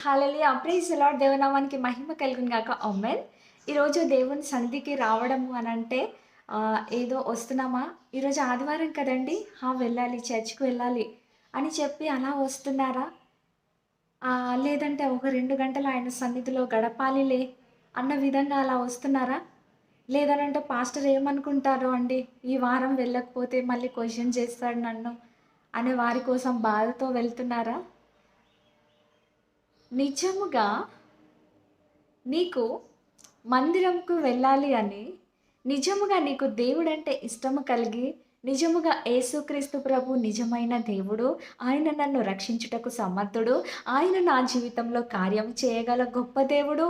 Hallelujah! Praise the Lord. దేవునామానికి మహిమ కలుగును గాక. ఆమేన్. ఈరోజు దేవుని సన్నిధికి రావడము అనంటే ఏదో వస్తున్నామా, ఈరోజు ఆదివారం కదండీ! వెళ్ళాలి చర్చ్‌కి వెళ్ళాలి అని చెప్పి అలా వస్తున్నారా? లేదంటే ఒక 2 గంటలు ఆయన సన్నిధిలో గడపాలిలే అన్న విధంగా అలా వస్తున్నారా? లేదనంటే పాస్టర్ ఏమనుకుంటారో అండి, ఈ వారం వెళ్ళకపోతే మళ్ళీ క్వెషన్ చేస్తాడు నన్ను అనే వారి కోసం బాధతో వెళ్తున్నారా? నిజముగా నీకు మందిరంకు వెళ్ళాలి అని, నిజముగా నీకు దేవుడంటే ఇష్టము కలిగి, నిజముగా యేసుక్రీస్తు ప్రభు నిజమైన దేవుడు, ఆయన నన్ను రక్షించుటకు సమర్థుడు, ఆయన నా జీవితంలో కార్యం చేయగల గొప్ప దేవుడు,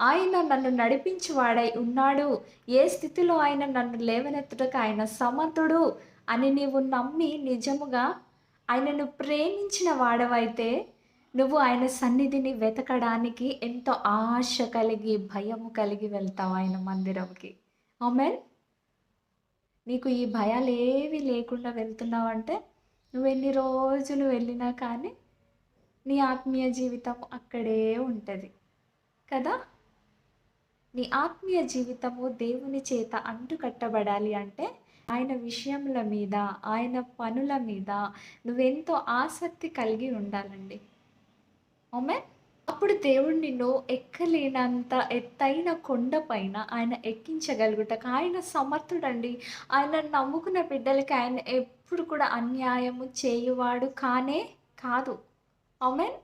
ఆయన నన్ను నడిపించువాడై ఉన్నాడు, ఏ స్థితిలో ఆయన నన్ను లేవనెత్తుటకు ఆయన సమర్థుడు అని నీవు నమ్మి నిజముగా ఆయనను ప్రేమించిన వాడవైతే నువ్వు ఆయన సన్నిధిని వెతకడానికి ఎంతో ఆశ కలిగి, భయము కలిగి వెళ్తావు ఆయన మందిరంకి. ఆమేన్. నీకు ఈ భయాలేవి లేకుండా వెళ్తున్నావంటే, నువ్వెన్ని రోజులు వెళ్ళినా కానీ, నీ ఆత్మీయ జీవితం అక్కడే ఉంటది. కదా! నీ ఆత్మీయ జీవితము దేవుని చేత అంటుకట్టబడాలి అంటే, ఆయన విషయముల మీద, ఆయన పనుల మీద నువ్వెంతో ఆసక్తి కలిగి ఉండాలండి. ఆమెన్. అప్పుడు దేవుడు నిన్ను ఎక్కలేనంత ఎత్తైన కొండ పైన ఆయన ఎక్కించగలుగుటకు ఆయన సమర్థుడండి. ఆయనను నమ్ముకున్న బిడ్డలకి ఆయన ఎప్పుడు కూడా అన్యాయము చేయువాడు కానే కాదు. ఆమేన్.